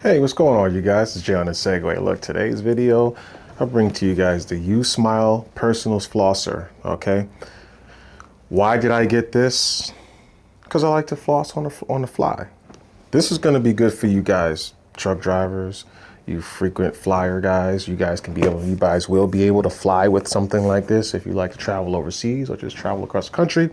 Hey, what's going on, you guys? It's Jay on the Segway. Look, today's video, I bring to you guys the Usmile Personal Flosser, okay? Why did I get this? Because I like to floss on the fly. This is going to be good for you guys, truck drivers, you frequent flyer guys. You guys will be able to fly with something like this if you like to travel overseas or just travel across the country.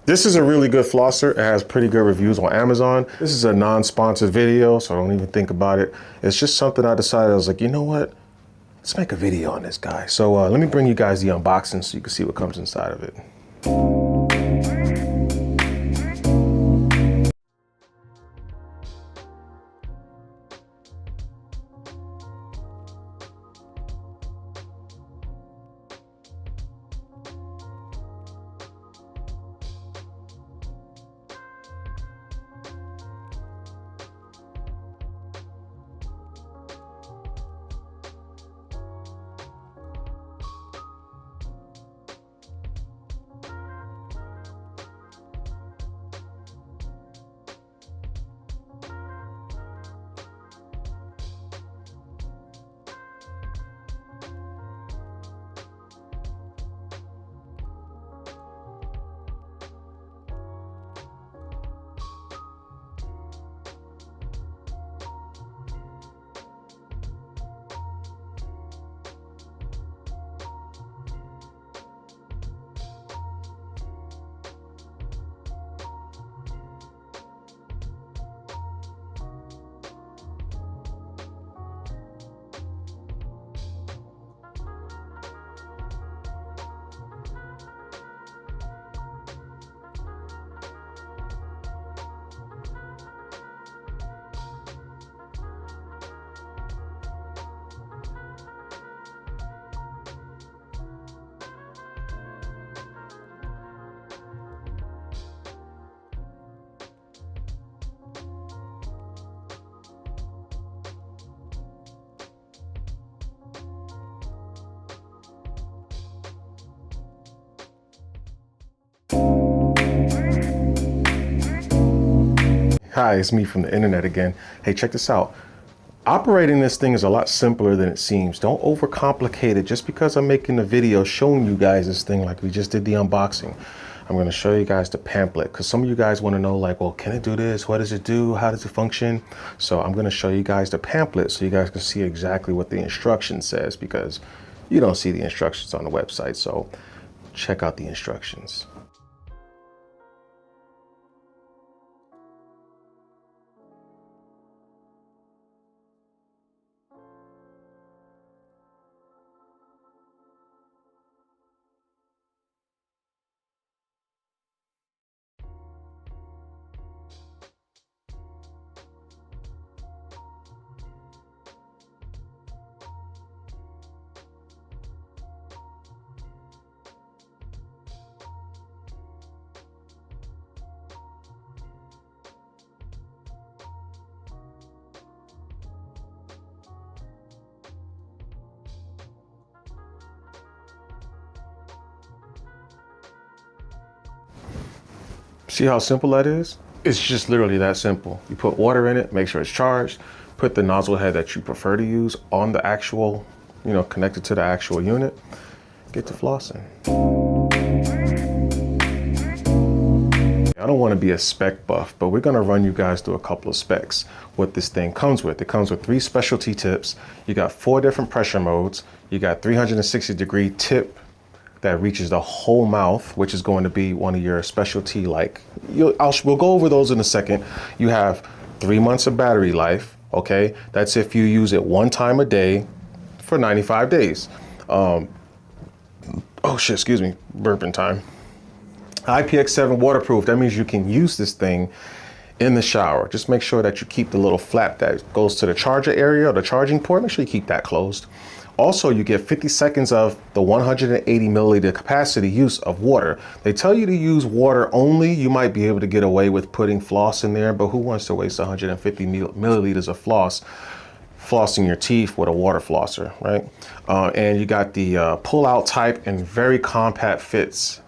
This is a really good flosser. It has pretty good reviews on Amazon. This is a non-sponsored video, so don't even think about it. It's just something I decided. I was like, you know what? Let's make a video on this guy. So let me bring you guys the unboxing so you can see what comes inside of it. Hi, it's me from the internet again. Hey, check this out. Operating this thing is a lot simpler than it seems. Don't overcomplicate it just because I'm making a video showing you guys this thing like we just did the unboxing. I'm going to show you guys the pamphlet because some of you guys want to know like, well, can it do this? What does it do? How does it function? So I'm going to show you guys the pamphlet so you guys can see exactly what the instruction says because you don't see the instructions on the website. So check out the instructions. See how simple that is? It's just literally that simple. You put water in it, make sure it's charged, put the nozzle head that you prefer to use on the actual, connected to the actual unit, get to flossing. I don't want to be a spec buff, but we're going to run you guys through a couple of specs, what this thing comes with. It comes with 3 specialty tips. You got 4 different pressure modes. You got 360-degree tip that reaches the whole mouth, which is going to be one of your specialty, we'll go over those in a second. You have 3 months of battery life, okay? That's if you use it 1 time a day for 95 days. Oh shit, excuse me, burping time. IPX7 waterproof, that means you can use this thing in the shower. Just make sure that you keep the little flap that goes to the charger area or the charging port, make sure you keep that closed. Also, you get 50 seconds of the 180 milliliter capacity use of water. They tell you to use water only. You might be able to get away with putting floss in there, but who wants to waste 150 milliliters of floss flossing your teeth with a water flosser, right? And you got the pull-out type and very compact fits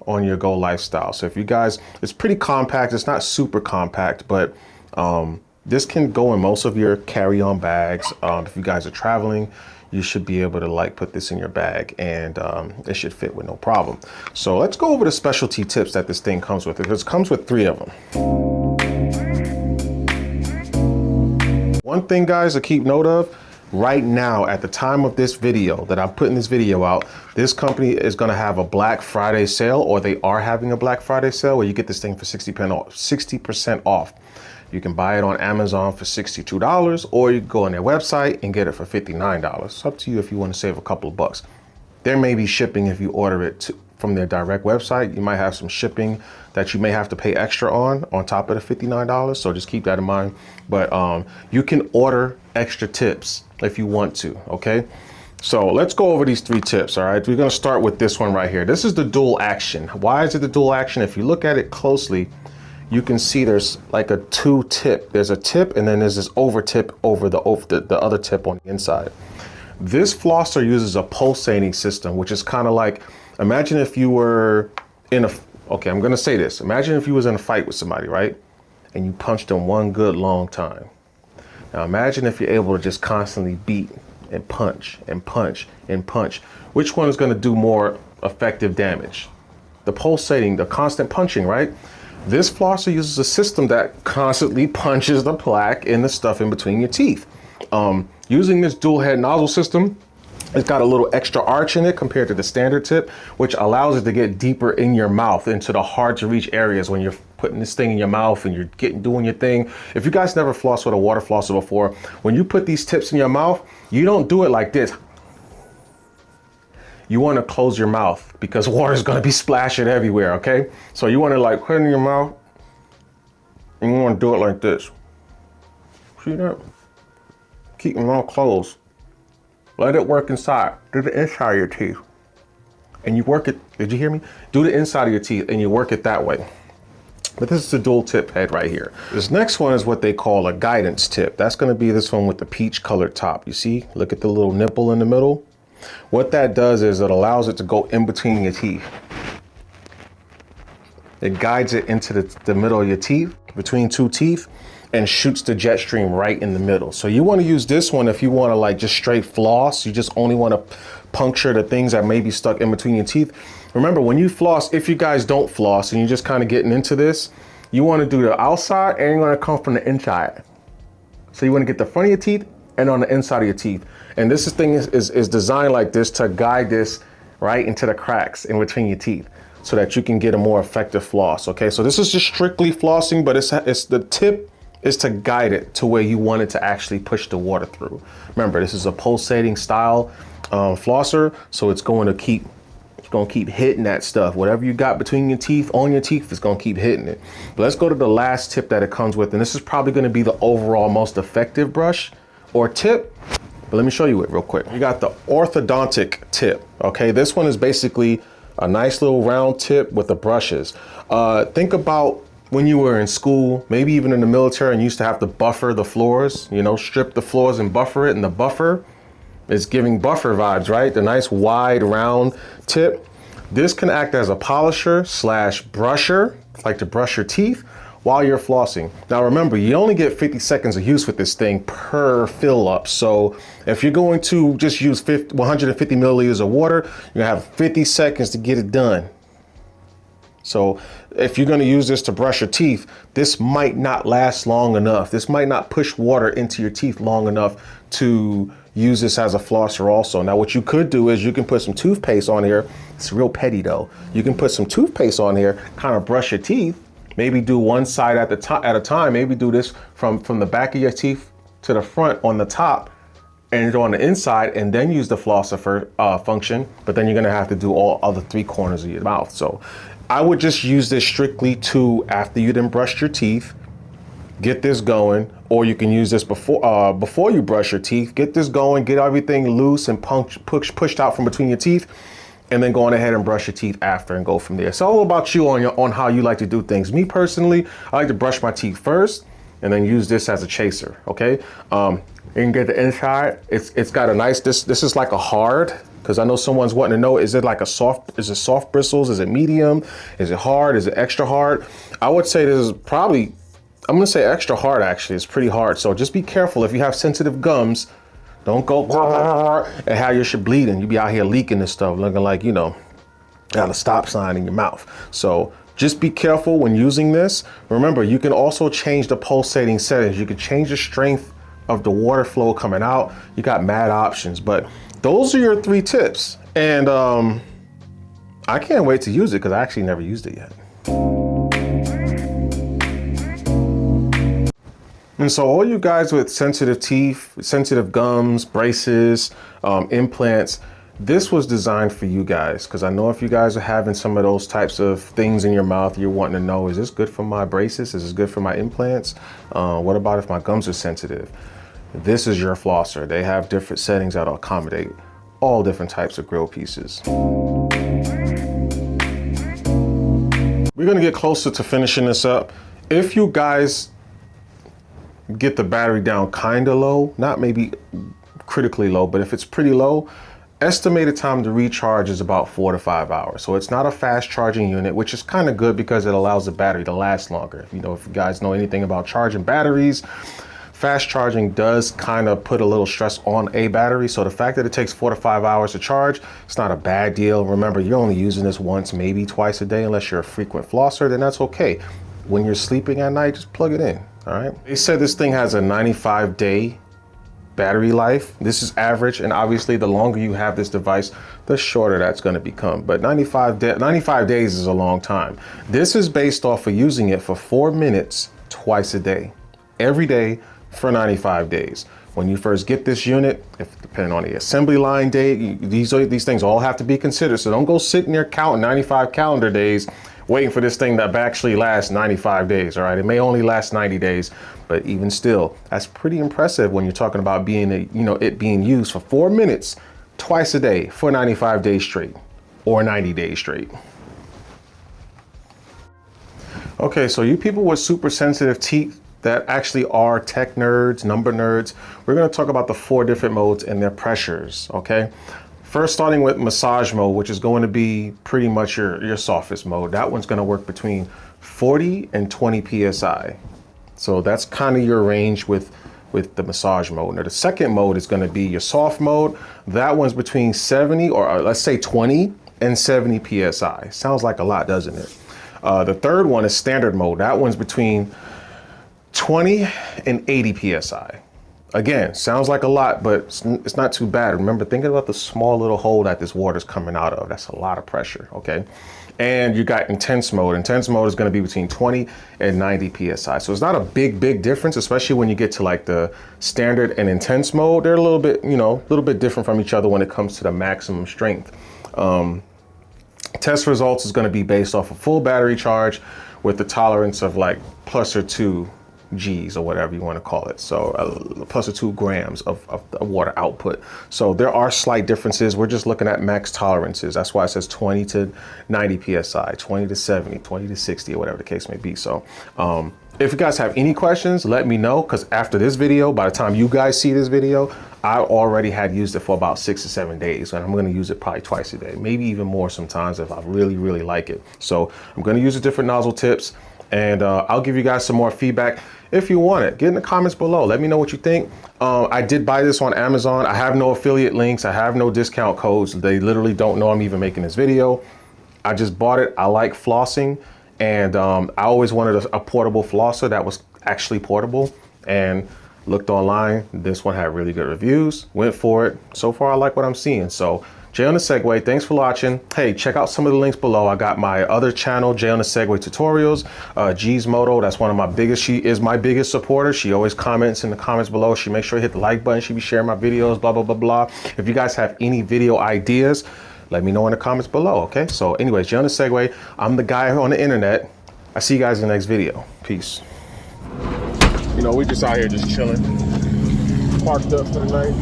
on your Go lifestyle. So if you guys, it's pretty compact. It's not super compact, but This can go in most of your carry-on bags. If you guys are traveling, you should be able to like put this in your bag, and it should fit with no problem. So let's go over the specialty tips that this thing comes with. It comes with 3 of them. One thing, guys, to keep note of, right now, at the time of this video that I'm putting this video out, this company is going to have a Black Friday sale, or they are having a Black Friday sale where you get this thing for 60% off. You can buy it on Amazon for $62, or you can go on their website and get it for $59. It's up to you if you want to save a couple of bucks. There may be shipping if you order it from their direct website. You might have some shipping that you may have to pay extra on top of the $59. So just keep that in mind. But you can order extra tips if you want to. Okay. So let's go over these 3 tips. All right. We're going to start with this one right here. This is the dual action. Why is it the dual action? If you look at it closely, you can see there's like a 2 tip. There's a tip, and then there's this over tip over the other tip on the inside. This flosser uses a pulsating system, which is kind of like, imagine if you were in a, okay, I'm going to say this. Imagine if you was in a fight with somebody, right? And you punched them one good long time. Now imagine if you're able to just constantly beat and punch and punch and punch. Which one is going to do more effective damage? The pulsating, the constant punching, right? This flosser uses a system that constantly punches the plaque and the stuff in between your teeth. Using this dual head nozzle system, it's got a little extra arch in it compared to the standard tip, which allows it to get deeper in your mouth into the hard to reach areas when you're putting this thing in your mouth and you're doing your thing. If you guys never flossed with a water flosser before, when you put these tips in your mouth, you don't do it like this. You want to close your mouth because water is going to be splashing everywhere, okay? So you want to like put it in your mouth and you want to do it like this. See that? Keep your mouth closed. Let it work inside. Do the inside of your teeth. And you work it, did you hear me? Do the inside of your teeth and you work it that way. But this is the dual tip head right here. This next one is what they call a guidance tip. That's going to be this one with the peach colored top. You see, look at the little nipple in the middle. What that does is it allows it to go in between your teeth. It guides it into the middle of your teeth, between 2 teeth, and shoots the jet stream right in the middle. So you want to use this one if you want to like just straight floss. You just only want to puncture the things that may be stuck in between your teeth. Remember, when you floss, if you guys don't floss and you're just kind of getting into this, you want to do the outside and you want to come from the inside. So you want to get the front of your teeth and on the inside of your teeth. And this thing is designed like this to guide this right into the cracks in between your teeth so that you can get a more effective floss. Okay, so this is just strictly flossing, but it's the tip is to guide it to where you want it to actually push the water through. Remember, this is a pulsating style flosser, so it's going to keep hitting that stuff. Whatever you got between your teeth, on your teeth, it's going to keep hitting it. But let's go to the last tip that it comes with, and this is probably going to be the overall most effective brush or tip. But let me show you it real quick. You got the orthodontic tip. Okay, this one is basically a nice little round tip with the brushes. Think about when you were in school, maybe even in the military, and you used to have to buffer the floors, you know, strip the floors and buffer it. And the buffer is giving buffer vibes, right? The nice wide round tip. This can act as a polisher slash brusher, like to brush your teeth while you're flossing. Now remember, you only get 50 seconds of use with this thing per fill up. So if you're going to just use 150 milliliters of water, you're gonna have 50 seconds to get it done. So if you're going to use this to brush your teeth, this might not last long enough. This might not push water into your teeth long enough to use this as a flosser also. Now what you could do is you can put some toothpaste on here. It's real petty though. You can put some toothpaste on here, kind of brush your teeth, maybe do one side at a time. Maybe do this from the back of your teeth to the front on the top and on the inside, and then use the flosser for function. But then you're going to have to do all other 3 corners of your mouth. So I would just use this strictly to after you done brushed your teeth, get this going, or you can use this before you brush your teeth. Get this going, get everything loose and pushed out from between your teeth, and then go on ahead and brush your teeth after and go from there. It's all about you on how you like to do things. Me personally, I like to brush my teeth first and then use this as a chaser. Okay, you can get the inside. It's got a nice. This is like a hard. Because I know someone's wanting to know, is it like is it soft bristles? Is it medium? Is it hard? Is it extra hard? I would say this is probably, I'm gonna say extra hard actually. It's pretty hard. So just be careful if you have sensitive gums. Don't go and have your shit bleeding. You be out here leaking this stuff, looking like, you know, got a stop sign in your mouth. So just be careful when using this. Remember, you can also change the pulsating settings. You can change the strength of the water flow coming out. You got mad options, but those are your 3 tips. And I can't wait to use it because I actually never used it yet. And so all you guys with sensitive teeth, sensitive gums, braces, implants, this was designed for you guys, because I know if you guys are having some of those types of things in your mouth, you're wanting to know, is this good for my braces? Is this good for my implants? What about if my gums are sensitive? This is your flosser. They have different settings that'll accommodate all different types of grill pieces. We're gonna get closer to finishing this up. If you guys get the battery down kind of low, not maybe critically low, but if it's pretty low, estimated time to recharge is about 4 to 5 hours. So it's not a fast charging unit, which is kind of good because it allows the battery to last longer. You know, if you guys know anything about charging batteries, fast charging does kind of put a little stress on a battery. So the fact that it takes 4 to 5 hours to charge, it's not a bad deal. Remember, you're only using this once, maybe twice a day, unless you're a frequent flosser, then that's okay. When you're sleeping at night, just plug it in. All right. They said this thing has a 95-day battery life. This is average, and obviously the longer you have this device, the shorter that's going to become. But 95 days is a long time. This is based off of using it for 4 minutes twice a day, every day for 95 days. When you first get this unit, if depending on the assembly line date, these things all have to be considered. So don't go sitting there counting 95 calendar days waiting for this thing that actually lasts 95 days, all right? It may only last 90 days, but even still, that's pretty impressive when you're talking about being it being used for 4 minutes twice a day for 95 days straight or 90 days straight. Okay, so you people with super sensitive teeth that actually are tech nerds, number nerds, we're gonna talk about the 4 different modes and their pressures, okay? First, starting with massage mode, which is going to be pretty much your softest mode. That one's going to work between 40 and 20 PSI. So that's kind of your range with the massage mode. Now, the second mode is going to be your soft mode. That one's between 70 or let's say 20 and 70 PSI. Sounds like a lot, doesn't it? The third one is standard mode. That one's between 20 and 80 PSI. Again, sounds like a lot, but it's not too bad. Remember, thinking about the small little hole that this water's coming out of. That's a lot of pressure, okay? And you got intense mode. Intense mode is gonna be between 20 and 90 PSI. So it's not a big difference, especially when you get to like the standard and intense mode. They're a little bit, a little bit different from each other when it comes to the maximum strength. Test results is gonna be based off a full battery charge with the tolerance of like plus or 2 G's or whatever you want to call it. So plus or 2 grams of water output. So there are slight differences. We're just looking at max tolerances. That's why it says 20 to 90 PSI, 20 to 70, 20 to 60, or whatever the case may be. So if you guys have any questions, let me know, because after this video, by the time you guys see this video, I already had used it for about 6 to 7 days, and I'm going to use it probably twice a day, maybe even more sometimes if I really like it. So I'm going to use the different nozzle tips, and I'll give you guys some more feedback. If you want it, get in the comments below. Let me know what you think. I did buy this on Amazon. I have no affiliate links. I have no discount codes. They literally don't know I'm even making this video. I just bought it. I like flossing, and I always wanted a portable flosser that was actually portable, and looked online. This one had really good reviews. Went for it. So far, I like what I'm seeing. So Jay on the Segway, thanks for watching. Hey, check out some of the links below. I got my other channel, Jay on the Segway Tutorials. G's Moto, that's one of my biggest, she is my biggest supporter. She always comments in the comments below. She makes sure to hit the like button. She be sharing my videos, blah, blah, blah, blah. If you guys have any video ideas, let me know in the comments below, okay? So anyways, Jay on the Segway, I'm the guy on the internet. I see you guys in the next video. Peace. We just out here just chilling. Parked up for the night.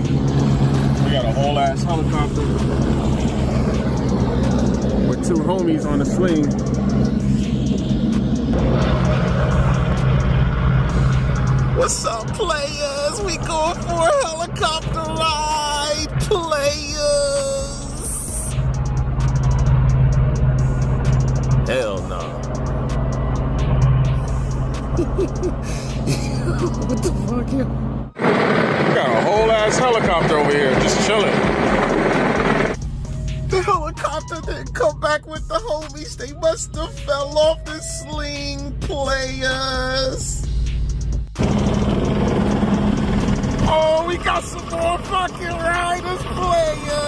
We got a whole ass helicopter with 2 homies on the swing. What's up, players? We going for a helicopter ride, players. Hell no. What the fuck, yo? We got a whole ass helicopter over here just chilling. The helicopter didn't come back with the homies. They must have fell off the sling, players. Oh, we got some more fucking riders, players.